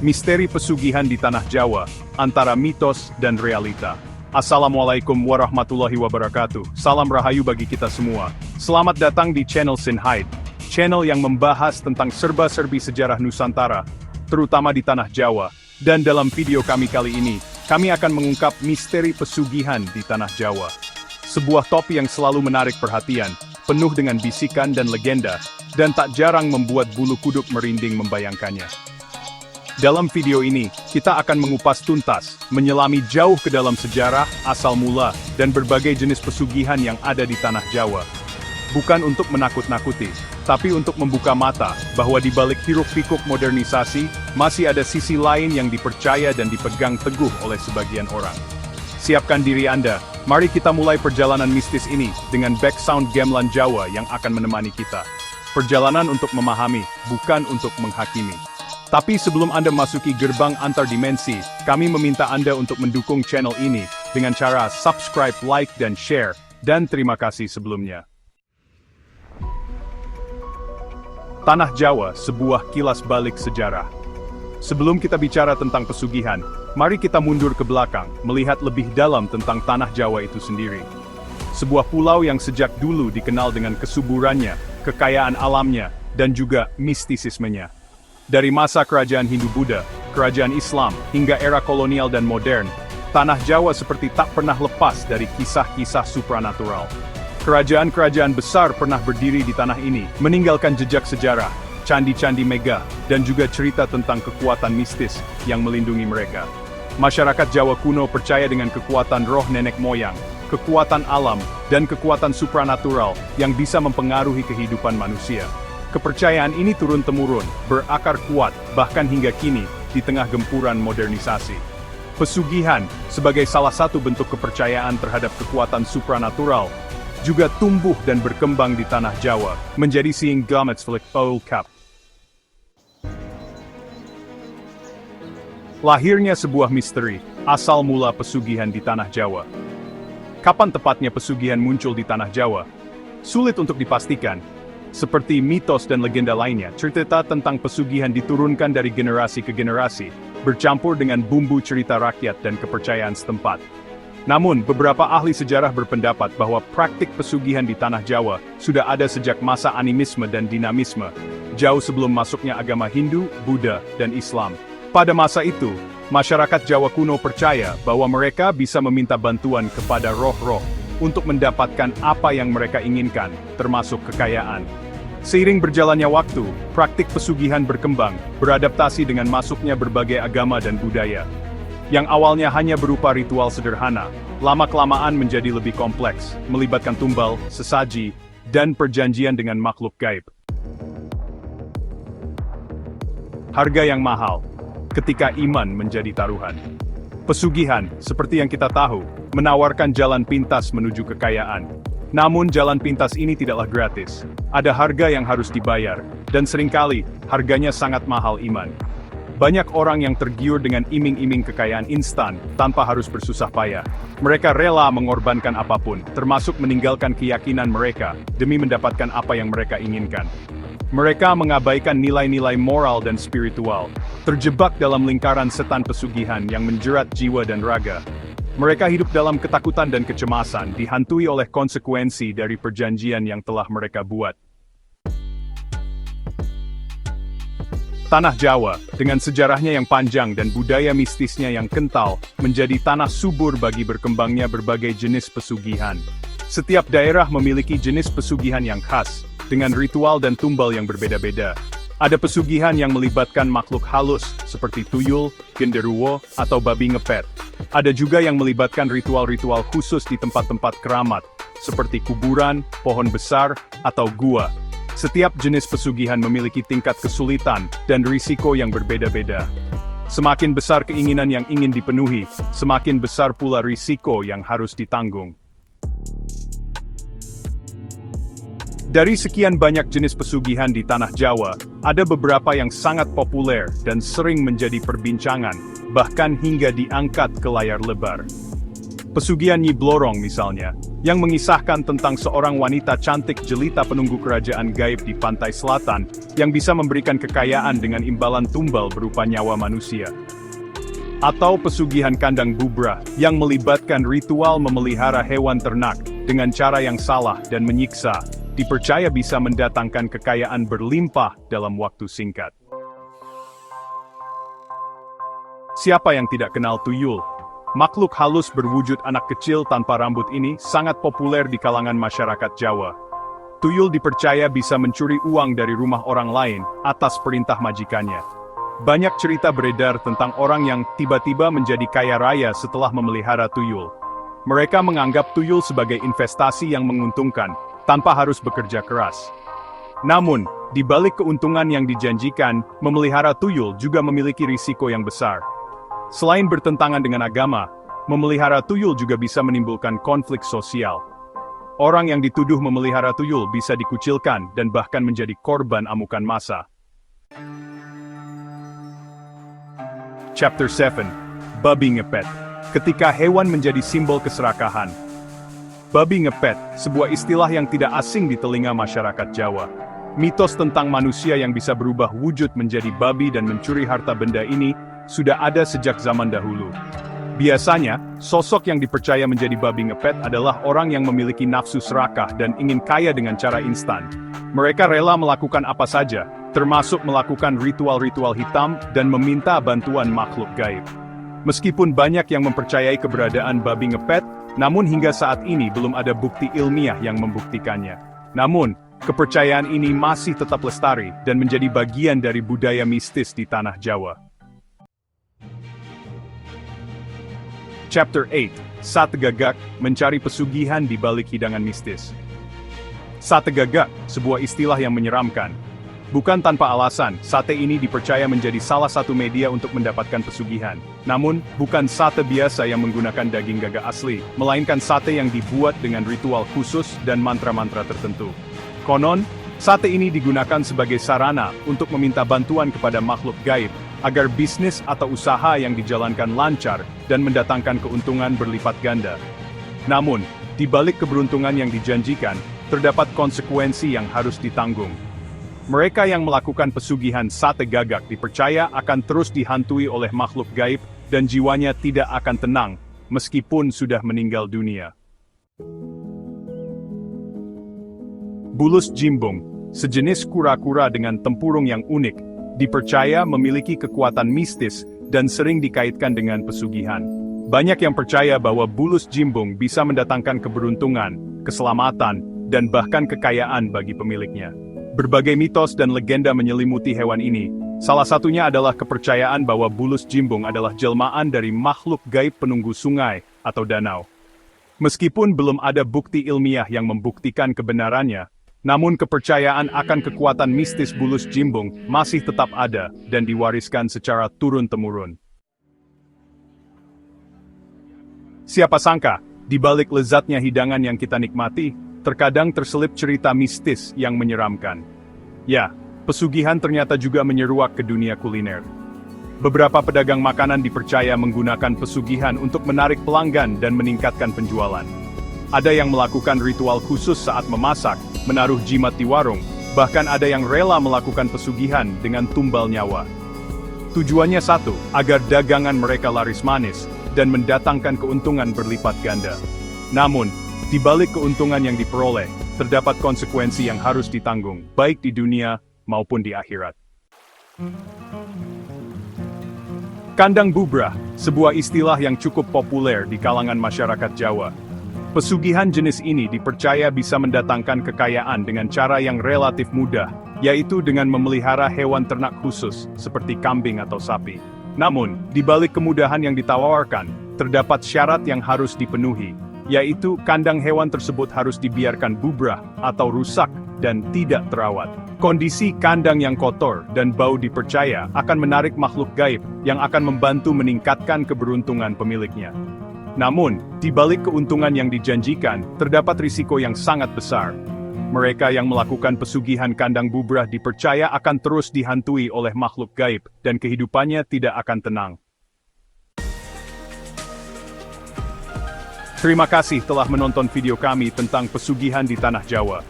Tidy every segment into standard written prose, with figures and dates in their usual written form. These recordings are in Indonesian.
Misteri pesugihan di Tanah Jawa, antara mitos dan realita. Assalamualaikum warahmatullahi wabarakatuh. Salam rahayu bagi kita semua. Selamat datang di channel Sinhide, channel yang membahas tentang serba-serbi sejarah Nusantara, terutama di Tanah Jawa. Dan dalam video kami kali ini, kami akan mengungkap misteri pesugihan di Tanah Jawa. Sebuah topik yang selalu menarik perhatian, penuh dengan bisikan dan legenda, dan tak jarang membuat bulu kuduk merinding membayangkannya. Dalam video ini, kita akan mengupas tuntas, menyelami jauh ke dalam sejarah, asal mula, dan berbagai jenis pesugihan yang ada di Tanah Jawa. Bukan untuk menakut-nakuti, tapi untuk membuka mata, bahwa di balik hiruk-pikuk modernisasi, masih ada sisi lain yang dipercaya dan dipegang teguh oleh sebagian orang. Siapkan diri Anda, mari kita mulai perjalanan mistis ini, dengan background gamelan Jawa yang akan menemani kita. Perjalanan untuk memahami, bukan untuk menghakimi. Tapi sebelum Anda masuki gerbang antar dimensi, kami meminta Anda untuk mendukung channel ini dengan cara subscribe, like, dan share, dan terima kasih sebelumnya. Tanah Jawa, sebuah kilas balik sejarah. Sebelum kita bicara tentang pesugihan, mari kita mundur ke belakang, melihat lebih dalam tentang Tanah Jawa itu sendiri. Sebuah pulau yang sejak dulu dikenal dengan kesuburannya, kekayaan alamnya, dan juga mistisismenya. Dari masa kerajaan Hindu-Buddha, kerajaan Islam, hingga era kolonial dan modern, Tanah Jawa seperti tak pernah lepas dari kisah-kisah supranatural. Kerajaan-kerajaan besar pernah berdiri di tanah ini, meninggalkan jejak sejarah, candi-candi megah, dan juga cerita tentang kekuatan mistis yang melindungi mereka. Masyarakat Jawa kuno percaya dengan kekuatan roh nenek moyang, kekuatan alam, dan kekuatan supranatural yang bisa mempengaruhi kehidupan manusia. Kepercayaan ini turun-temurun, berakar kuat, bahkan hingga kini, di tengah gempuran modernisasi. Pesugihan, sebagai salah satu bentuk kepercayaan terhadap kekuatan supranatural, juga tumbuh dan berkembang di Tanah Jawa, menjadi seeing gamets flick old cap. Lahirnya sebuah misteri, asal mula pesugihan di Tanah Jawa. Kapan tepatnya pesugihan muncul di Tanah Jawa? Sulit untuk dipastikan. Seperti mitos dan legenda lainnya, cerita tentang pesugihan diturunkan dari generasi ke generasi, bercampur dengan bumbu cerita rakyat dan kepercayaan setempat. Namun, beberapa ahli sejarah berpendapat bahwa praktik pesugihan di Tanah Jawa sudah ada sejak masa animisme dan dinamisme, jauh sebelum masuknya agama Hindu, Buddha, dan Islam. Pada masa itu, masyarakat Jawa kuno percaya bahwa mereka bisa meminta bantuan kepada roh-roh untuk mendapatkan apa yang mereka inginkan, termasuk kekayaan. Seiring berjalannya waktu, praktik pesugihan berkembang, beradaptasi dengan masuknya berbagai agama dan budaya. Yang awalnya hanya berupa ritual sederhana, lama-kelamaan menjadi lebih kompleks, melibatkan tumbal, sesaji, dan perjanjian dengan makhluk gaib. Harga yang mahal, ketika iman menjadi taruhan. Pesugihan, seperti yang kita tahu, menawarkan jalan pintas menuju kekayaan. Namun jalan pintas ini tidaklah gratis. Ada harga yang harus dibayar, dan seringkali, harganya sangat mahal iman. Banyak orang yang tergiur dengan iming-iming kekayaan instan, tanpa harus bersusah payah. Mereka rela mengorbankan apapun, termasuk meninggalkan keyakinan mereka, demi mendapatkan apa yang mereka inginkan. Mereka mengabaikan nilai-nilai moral dan spiritual, terjebak dalam lingkaran setan pesugihan yang menjerat jiwa dan raga. Mereka hidup dalam ketakutan dan kecemasan, dihantui oleh konsekuensi dari perjanjian yang telah mereka buat. Tanah Jawa, dengan sejarahnya yang panjang dan budaya mistisnya yang kental, menjadi tanah subur bagi berkembangnya berbagai jenis pesugihan. Setiap daerah memiliki jenis pesugihan yang khas, dengan ritual dan tumbal yang berbeda-beda. Ada pesugihan yang melibatkan makhluk halus, seperti tuyul, genderuwo, atau babi ngepet. Ada juga yang melibatkan ritual-ritual khusus di tempat-tempat keramat, seperti kuburan, pohon besar, atau gua. Setiap jenis pesugihan memiliki tingkat kesulitan dan risiko yang berbeda-beda. Semakin besar keinginan yang ingin dipenuhi, semakin besar pula risiko yang harus ditanggung. Dari sekian banyak jenis pesugihan di Tanah Jawa, ada beberapa yang sangat populer dan sering menjadi perbincangan, bahkan hingga diangkat ke layar lebar. Pesugihan Nyi Blorong misalnya. yang mengisahkan tentang seorang wanita cantik jelita penunggu kerajaan gaib di pantai selatan, yang bisa memberikan kekayaan dengan imbalan tumbal berupa nyawa manusia. Atau pesugihan kandang bubra, yang melibatkan ritual memelihara hewan ternak, dengan cara yang salah dan menyiksa, dipercaya bisa mendatangkan kekayaan berlimpah dalam waktu singkat. Siapa yang tidak kenal tuyul? Makhluk halus berwujud anak kecil tanpa rambut ini sangat populer di kalangan masyarakat Jawa. Tuyul dipercaya bisa mencuri uang dari rumah orang lain atas perintah majikannya. Banyak cerita beredar tentang orang yang tiba-tiba menjadi kaya raya setelah memelihara tuyul. Mereka menganggap tuyul sebagai investasi yang menguntungkan, tanpa harus bekerja keras. Namun, di balik keuntungan yang dijanjikan, memelihara tuyul juga memiliki risiko yang besar. Selain bertentangan dengan agama, memelihara tuyul juga bisa menimbulkan konflik sosial. Orang yang dituduh memelihara tuyul bisa dikucilkan dan bahkan menjadi korban amukan massa. Chapter 7. Babi ngepet. Ketika hewan menjadi simbol keserakahan. Babi ngepet, sebuah istilah yang tidak asing di telinga masyarakat Jawa. Mitos tentang manusia yang bisa berubah wujud menjadi babi dan mencuri harta benda ini sudah ada sejak zaman dahulu. Biasanya, sosok yang dipercaya menjadi babi ngepet adalah orang yang memiliki nafsu serakah dan ingin kaya dengan cara instan. Mereka rela melakukan apa saja, termasuk melakukan ritual-ritual hitam dan meminta bantuan makhluk gaib. Meskipun banyak yang mempercayai keberadaan babi ngepet, namun hingga saat ini belum ada bukti ilmiah yang membuktikannya. Namun, kepercayaan ini masih tetap lestari dan menjadi bagian dari budaya mistis di tanah Jawa. Chapter 8. Sate Gagak, mencari pesugihan di balik hidangan mistis. Sate gagak, sebuah istilah yang menyeramkan. Bukan tanpa alasan, sate ini dipercaya menjadi salah satu media untuk mendapatkan pesugihan. Namun, bukan sate biasa yang menggunakan daging gagak asli, melainkan sate yang dibuat dengan ritual khusus dan mantra-mantra tertentu. Konon, sate ini digunakan sebagai sarana untuk meminta bantuan kepada makhluk gaib, agar bisnis atau usaha yang dijalankan lancar dan mendatangkan keuntungan berlipat ganda. Namun, di balik keberuntungan yang dijanjikan, terdapat konsekuensi yang harus ditanggung. Mereka yang melakukan pesugihan sate gagak dipercaya akan terus dihantui oleh makhluk gaib dan jiwanya tidak akan tenang, meskipun sudah meninggal dunia. Bulus jimbung, sejenis kura-kura dengan tempurung yang unik, dipercaya memiliki kekuatan mistis dan sering dikaitkan dengan pesugihan. Banyak yang percaya bahwa bulus jimbung bisa mendatangkan keberuntungan, keselamatan, dan bahkan kekayaan bagi pemiliknya. Berbagai mitos dan legenda menyelimuti hewan ini. Salah satunya adalah kepercayaan bahwa bulus jimbung adalah jelmaan dari makhluk gaib penunggu sungai atau danau. Meskipun belum ada bukti ilmiah yang membuktikan kebenarannya, namun kepercayaan akan kekuatan mistis bulus jimbung masih tetap ada dan diwariskan secara turun-temurun. Siapa sangka, di balik lezatnya hidangan yang kita nikmati, terkadang terselip cerita mistis yang menyeramkan. Ya, pesugihan ternyata juga menyeruak ke dunia kuliner. Beberapa pedagang makanan dipercaya menggunakan pesugihan untuk menarik pelanggan dan meningkatkan penjualan. Ada yang melakukan ritual khusus saat memasak, menaruh jimat di warung, bahkan ada yang rela melakukan pesugihan dengan tumbal nyawa. Tujuannya satu, agar dagangan mereka laris manis, dan mendatangkan keuntungan berlipat ganda. Namun, di balik keuntungan yang diperoleh, terdapat konsekuensi yang harus ditanggung, baik di dunia maupun di akhirat. Kandang bubra, sebuah istilah yang cukup populer di kalangan masyarakat Jawa. Pesugihan jenis ini dipercaya bisa mendatangkan kekayaan dengan cara yang relatif mudah, yaitu dengan memelihara hewan ternak khusus, seperti kambing atau sapi. Namun, di balik kemudahan yang ditawarkan, terdapat syarat yang harus dipenuhi, yaitu kandang hewan tersebut harus dibiarkan bubrah atau rusak dan tidak terawat. Kondisi kandang yang kotor dan bau dipercaya akan menarik makhluk gaib yang akan membantu meningkatkan keberuntungan pemiliknya. Namun, di balik keuntungan yang dijanjikan, terdapat risiko yang sangat besar. Mereka yang melakukan pesugihan kandang bubrah dipercaya akan terus dihantui oleh makhluk gaib, dan kehidupannya tidak akan tenang. Terima kasih telah menonton video kami tentang pesugihan di Tanah Jawa.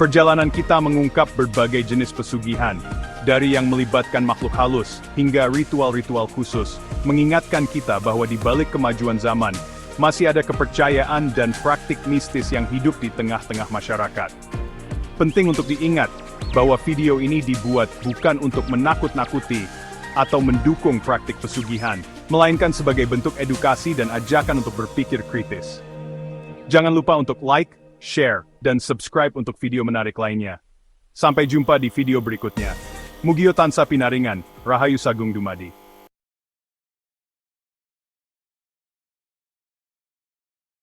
Perjalanan kita mengungkap berbagai jenis pesugihan, dari yang melibatkan makhluk halus hingga ritual-ritual khusus, mengingatkan kita bahwa di balik kemajuan zaman, masih ada kepercayaan dan praktik mistis yang hidup di tengah-tengah masyarakat. Penting untuk diingat bahwa video ini dibuat bukan untuk menakut-nakuti atau mendukung praktik pesugihan, melainkan sebagai bentuk edukasi dan ajakan untuk berpikir kritis. Jangan lupa untuk like, share, dan subscribe untuk video menarik lainnya. Sampai jumpa di video berikutnya. Mugio Tansa Pinaringan, Rahayu Sagung Dumadi.